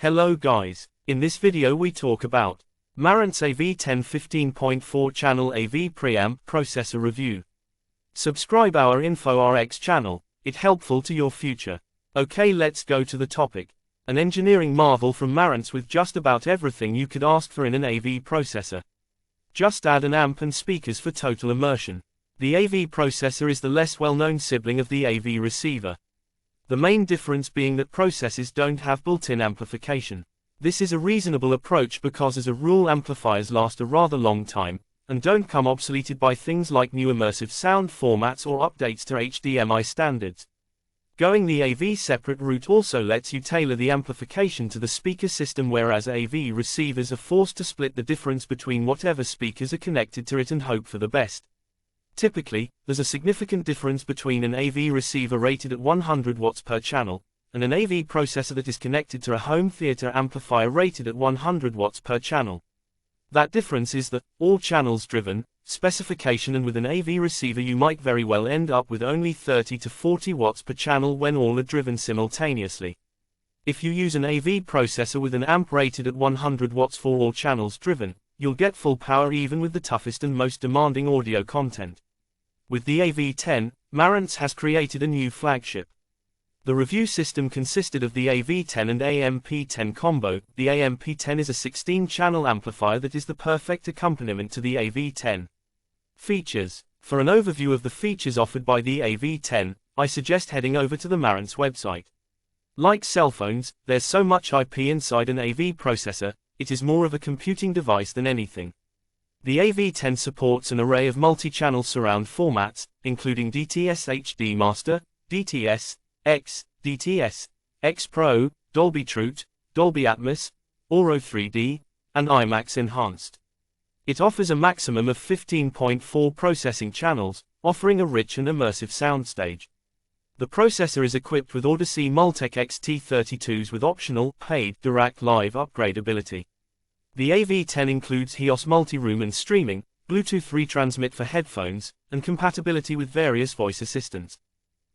Hello guys, in this video we talk about Marantz AV10 15.4-Channel AV Preamp processor review. Subscribe our InfoRx channel, it helpful to your future. Okay, let's go to the topic. An engineering marvel from Marantz with just about everything you could ask for in an AV processor. Just add an amp and speakers for total immersion. The AV processor is the less well-known sibling of the AV receiver. The main difference being that processors don't have built-in amplification. This is a reasonable approach because as a rule amplifiers last a rather long time, and don't come obsoleted by things like new immersive sound formats or updates to HDMI standards. Going the AV separate route also lets you tailor the amplification to the speaker system, whereas AV receivers are forced to split the difference between whatever speakers are connected to it and hope for the best. Typically, there's a significant difference between an AV receiver rated at 100 watts per channel, and an AV processor that is connected to a home theater amplifier rated at 100 watts per channel. That difference is the all channels driven specification, and with an AV receiver you might very well end up with only 30 to 40 watts per channel when all are driven simultaneously. If you use an AV processor with an amp rated at 100 watts for all channels driven, you'll get full power even with the toughest and most demanding audio content. With the AV10, Marantz has created a new flagship. The review system consisted of the AV10 and AMP10 combo. The AMP10 is a 16-channel amplifier that is the perfect accompaniment to the AV10. Features. For an overview of the features offered by the AV10, I suggest heading over to the Marantz website. Like cell phones, there's so much IP inside an AV processor, it is more of a computing device than anything. The AV10 supports an array of multi-channel surround formats, including DTS HD Master, DTS, X, DTS, X Pro, Dolby True, Dolby Atmos, Auro 3D, and IMAX Enhanced. It offers a maximum of 15.4 processing channels, offering a rich and immersive soundstage. The processor is equipped with Audyssey Multec XT32s with optional, paid, Dirac Live upgradability. The AV10 includes HEOS multi-room and streaming, Bluetooth retransmit for headphones, and compatibility with various voice assistants.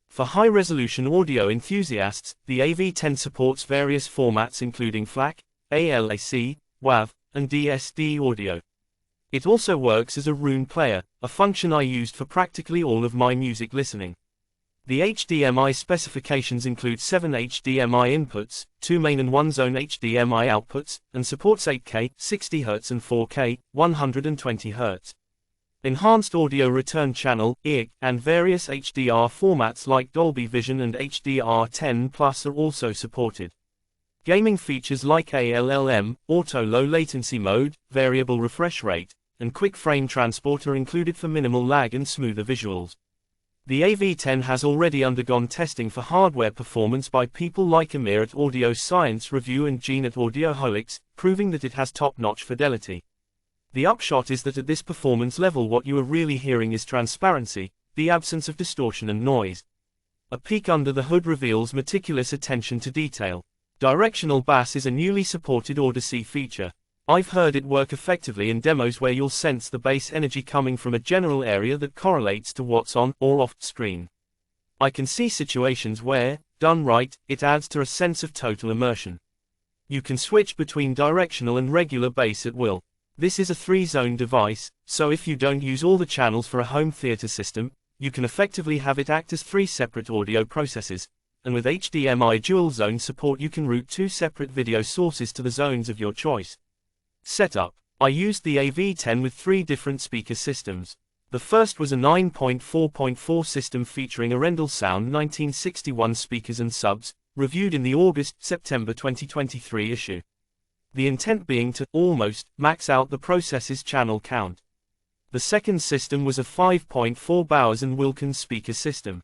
For high-resolution audio enthusiasts, the AV10 supports various formats including FLAC, ALAC, WAV, and DSD audio. It also works as a room player, a function I used for practically all of my music listening. The HDMI specifications include 7 HDMI inputs, 2 main and 1 zone HDMI outputs, and supports 8K, 60Hz and 4K, 120Hz. Enhanced Audio Return Channel, EIC, and various HDR formats like Dolby Vision and HDR10+ are also supported. Gaming features like ALLM, Auto Low Latency Mode, Variable Refresh Rate, and Quick Frame Transport are included for minimal lag and smoother visuals. The AV10 has already undergone testing for hardware performance by people like Amir at Audio Science Review and Gene at Audioholics, proving that it has top-notch fidelity. The upshot is that at this performance level what you are really hearing is transparency, the absence of distortion and noise. A peek under the hood reveals meticulous attention to detail. Directional bass is a newly supported Audyssey feature. I've heard it work effectively in demos where you'll sense the bass energy coming from a general area that correlates to what's on or off screen. I can see situations where, done right, it adds to a sense of total immersion. You can switch between directional and regular bass at will. This is a 3-zone device, so if you don't use all the channels for a home theater system, you can effectively have it act as 3 separate audio processors, and with HDMI dual zone support you can route 2 separate video sources to the zones of your choice. Setup. I used the AV10 with 3 different speaker systems. The first was a 9.4.4 system featuring Arendal Sound 1961 speakers and subs, reviewed in the August-September 2023 issue. The intent being to, almost, max out the processor's channel count. The second system was a 5.4 Bowers & Wilkins speaker system.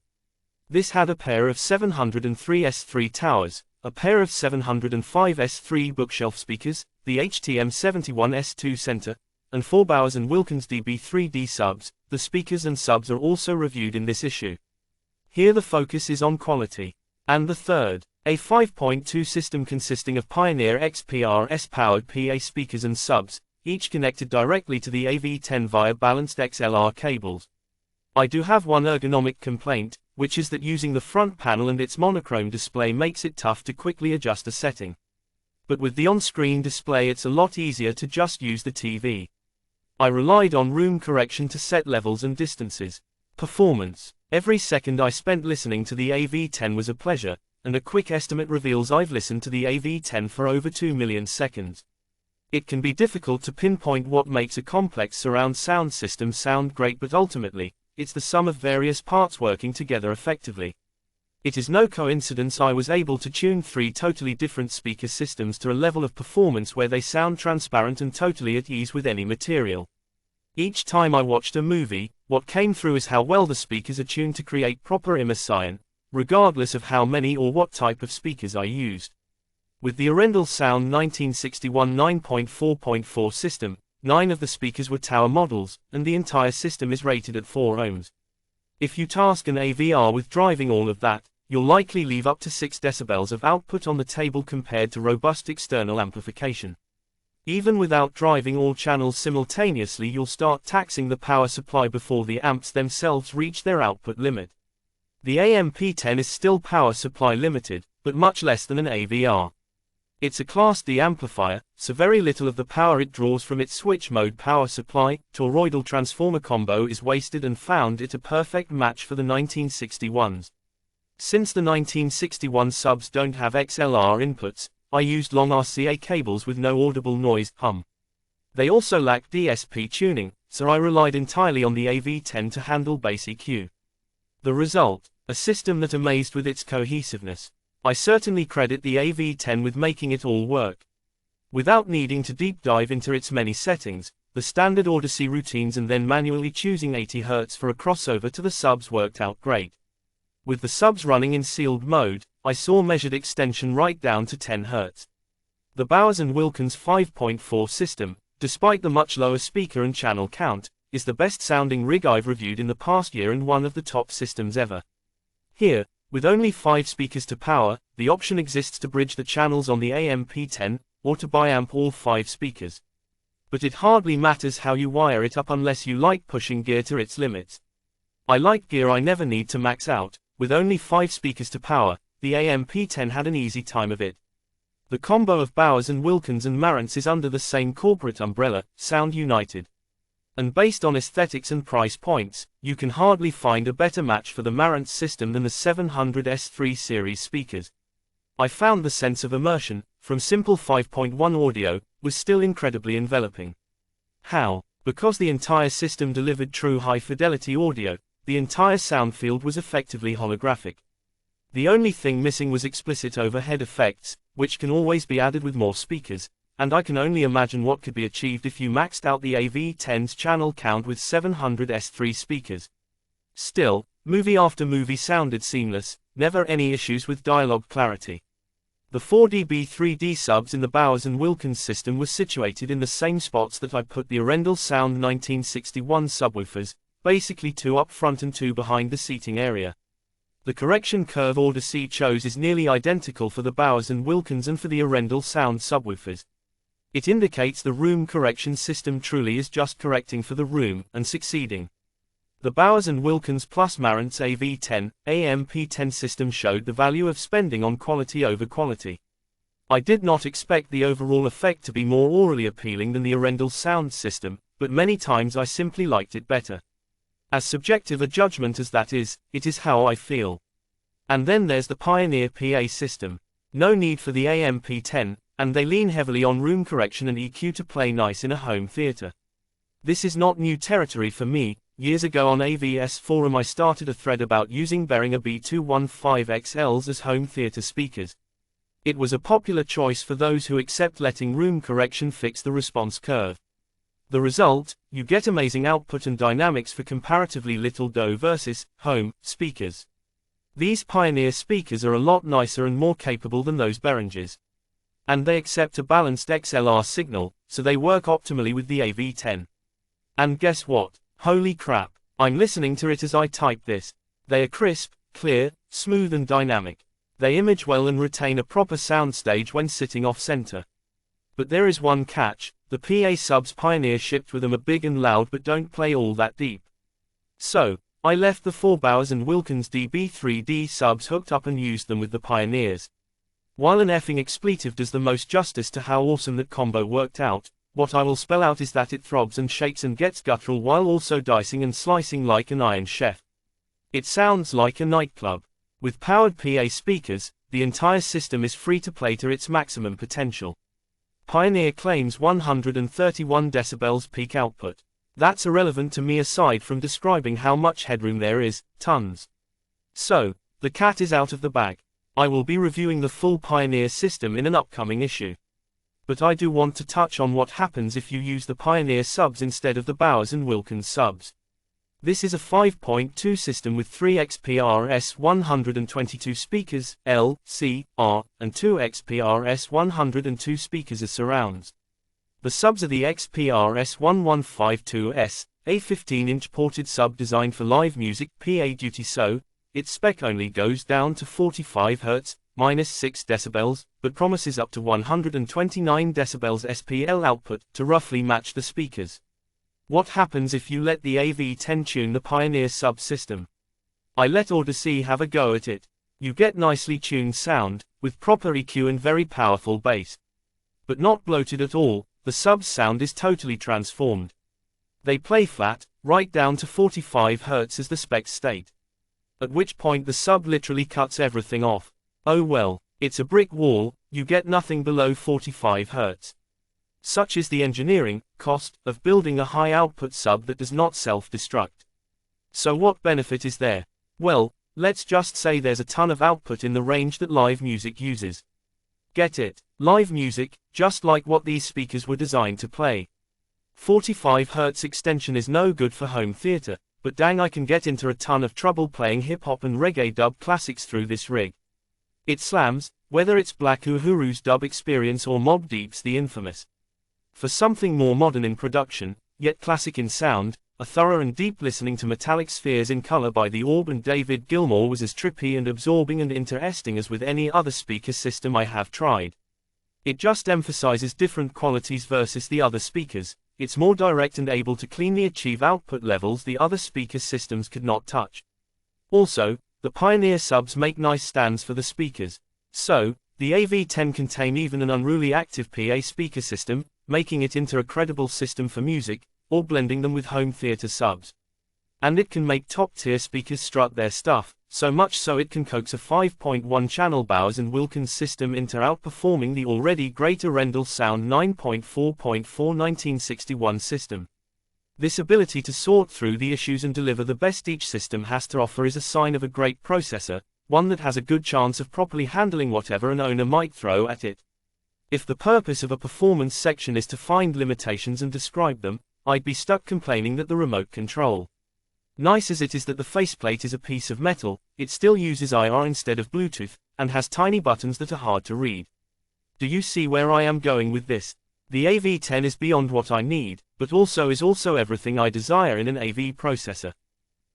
This had a pair of 703 S3 towers, a pair of 705 S3 bookshelf speakers, the HTM71 S2 center, and 4 Bowers & Wilkins DB3D subs. The speakers and subs are also reviewed in this issue. Here the focus is on quality. And the third, a 5.2 system consisting of Pioneer XPRS-powered PA speakers and subs, each connected directly to the AV10 via balanced XLR cables. I do have one ergonomic complaint, which is that using the front panel and its monochrome display makes it tough to quickly adjust a setting. But with the on-screen display it's a lot easier to just use the TV. I relied on room correction to set levels and distances. Performance. Every second I spent listening to the AV10 was a pleasure, and a quick estimate reveals I've listened to the AV10 for over 2 million seconds. It can be difficult to pinpoint what makes a complex surround sound system sound great, but ultimately, it's the sum of various parts working together effectively. It is no coincidence I was able to tune 3 totally different speaker systems to a level of performance where they sound transparent and totally at ease with any material. Each time I watched a movie, what came through is how well the speakers are tuned to create proper immersion, regardless of how many or what type of speakers I used. With the Arendal Sound 1961 9.4.4 system, 9 of the speakers were tower models, and the entire system is rated at 4 ohms. If you task an AVR with driving all of that, you'll likely leave up to 6 decibels of output on the table compared to robust external amplification. Even without driving all channels simultaneously, you'll start taxing the power supply before the amps themselves reach their output limit. The AMP10 is still power supply limited, but much less than an AVR. It's a Class D amplifier, so very little of the power it draws from its switch mode power supply, toroidal transformer combo is wasted, and found it a perfect match for the 1961s. Since the 1961 subs don't have XLR inputs, I used long RCA cables with no audible noise hum. They also lack DSP tuning, so I relied entirely on the AV10 to handle bass EQ. The result, a system that amazed with its cohesiveness. I certainly credit the AV10 with making it all work. Without needing to deep dive into its many settings, the standard Odyssey routines and then manually choosing 80 Hz for a crossover to the subs worked out great. With the subs running in sealed mode, I saw measured extension right down to 10 Hz. The Bowers & Wilkins 5.4 system, despite the much lower speaker and channel count, is the best sounding rig I've reviewed in the past year and one of the top systems ever. Here, with only 5 speakers to power, the option exists to bridge the channels on the AMP10, or to biamp all 5 speakers. But it hardly matters how you wire it up unless you like pushing gear to its limits. I like gear I never need to max out. With only 5 speakers to power, the AMP10 had an easy time of it. The combo of Bowers & Wilkins and Marantz is under the same corporate umbrella, Sound United. And based on aesthetics and price points, you can hardly find a better match for the Marantz system than the 700S3 series speakers. I found the sense of immersion, from simple 5.1 audio, was still incredibly enveloping. How? Because the entire system delivered true high-fidelity audio, the entire sound field was effectively holographic. The only thing missing was explicit overhead effects, which can always be added with more speakers, and I can only imagine what could be achieved if you maxed out the AV10's channel count with 700S3 speakers. Still, movie after movie sounded seamless, never any issues with dialogue clarity. The 4dB 3D subs in the Bowers & Wilkins system were situated in the same spots that I put the Arendal Sound 1961 subwoofers, basically 2 up front and 2 behind the seating area. The correction curve Odyssey chose is nearly identical for the Bowers & Wilkins and for the Arendal Sound subwoofers. It indicates the room correction system truly is just correcting for the room, and succeeding. The Bowers & Wilkins plus Marantz AV10, AMP10 system showed the value of spending on quality over quality. I did not expect the overall effect to be more aurally appealing than the Arendal Sound system, but many times I simply liked it better. As subjective a judgment as that is, it is how I feel. And then there's the Pioneer PA system. No need for the AMP10, and they lean heavily on room correction and EQ to play nice in a home theater. This is not new territory for me. Years ago on AVS Forum I started a thread about using Behringer B215XLs as home theater speakers. It was a popular choice for those who accept letting room correction fix the response curve. The result, you get amazing output and dynamics for comparatively little dough versus home speakers. These Pioneer speakers are a lot nicer and more capable than those Behringers. And they accept a balanced XLR signal, so they work optimally with the AV10. And guess what? Holy crap, I'm listening to it as I type this. They are crisp, clear, smooth and dynamic. They image well and retain a proper soundstage when sitting off-center. But there is one catch, the PA subs Pioneer shipped with them are big and loud but don't play all that deep. So, I left the 4 Bowers & Wilkins DB3D subs hooked up and used them with the Pioneers. While an effing expletive does the most justice to how awesome that combo worked out, what I will spell out is that it throbs and shakes and gets guttural while also dicing and slicing like an Iron Chef. It sounds like a nightclub. With powered PA speakers, the entire system is free to play to its maximum potential. Pioneer claims 131 decibels peak output. That's irrelevant to me aside from describing how much headroom there is, tons. So, the cat is out of the bag. I will be reviewing the full Pioneer system in an upcoming issue. But I do want to touch on what happens if you use the Pioneer subs instead of the Bowers & Wilkins subs. This is a 5.2 system with 3 XPRS 122 speakers, L, C, R, and 2 XPRS 102 speakers as surrounds. The subs are the XPRS 1152S, a 15-inch ported sub designed for live music PA duty, so its spec only goes down to 45 Hz, -6 decibels, but promises up to 129 decibels SPL output to roughly match the speakers. What happens if you let the AV10 tune the Pioneer subsystem? I let Odyssey have a go at it. You get nicely tuned sound, with proper EQ and very powerful bass. But not bloated at all, the sub's sound is totally transformed. They play flat, right down to 45 Hz as the specs state. At which point the sub literally cuts everything off. Oh well, it's a brick wall, you get nothing below 45 Hz. Such is the engineering cost of building a high-output sub that does not self-destruct. So what benefit is there? Well, let's just say there's a ton of output in the range that live music uses. Get it? Live music, just like what these speakers were designed to play. 45 Hz extension is no good for home theater, but dang, I can get into a ton of trouble playing hip-hop and reggae dub classics through this rig. It slams, whether it's Black Uhuru's Dub Experience or Mobb Deep's The Infamous. For something more modern in production, yet classic in sound, a thorough and deep listening to Metallic Spheres in Color by the Orb and David Gilmour was as trippy and absorbing and interesting as with any other speaker system I have tried. It just emphasizes different qualities versus the other speakers. It's more direct and able to cleanly achieve output levels the other speaker systems could not touch. Also, the Pioneer subs make nice stands for the speakers. So, the AV10 contain even an unruly active PA speaker system, making it into a credible system for music, or blending them with home theater subs. And it can make top-tier speakers strut their stuff, so much so it can coax a 5.1-channel Bowers & Wilkins system into outperforming the already great Arendal Sound 9.4.4 1961 system. This ability to sort through the issues and deliver the best each system has to offer is a sign of a great processor, one that has a good chance of properly handling whatever an owner might throw at it. If the purpose of a performance section is to find limitations and describe them, I'd be stuck complaining that the remote control. Nice as it is that the faceplate is a piece of metal, it still uses IR instead of Bluetooth, and has tiny buttons that are hard to read. Do you see where I am going with this? The AV10 is beyond what I need, but also is everything I desire in an AV processor.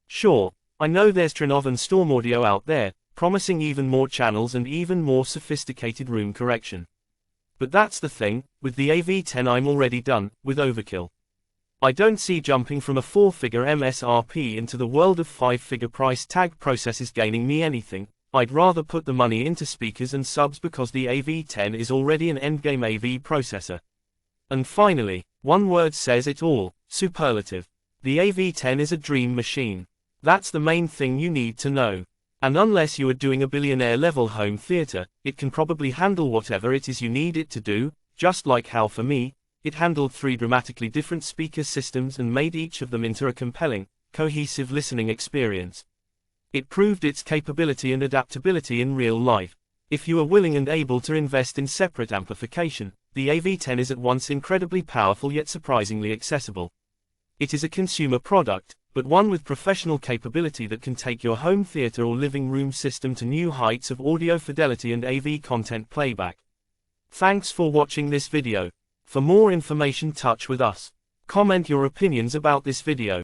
Sure, I know there's Trinov and Storm Audio out there, promising even more channels and even more sophisticated room correction. But that's the thing, with the AV10 I'm already done with overkill. I don't see jumping from a 4-figure MSRP into the world of 5-figure price tag processors gaining me anything. I'd rather put the money into speakers and subs because the AV10 is already an endgame AV processor. And finally, one word says it all: superlative. The AV10 is a dream machine. That's the main thing you need to know. And unless you are doing a billionaire-level home theater, it can probably handle whatever it is you need it to do, just like how for me, it handled 3 dramatically different speaker systems and made each of them into a compelling, cohesive listening experience. It proved its capability and adaptability in real life. If you are willing and able to invest in separate amplification, the AV10 is at once incredibly powerful yet surprisingly accessible. It is a consumer product, but one with professional capability that can take your home theater or living room system to new heights of audio fidelity and AV content playback. Thanks for watching this video. For more information, touch with us. Comment your opinions about this video.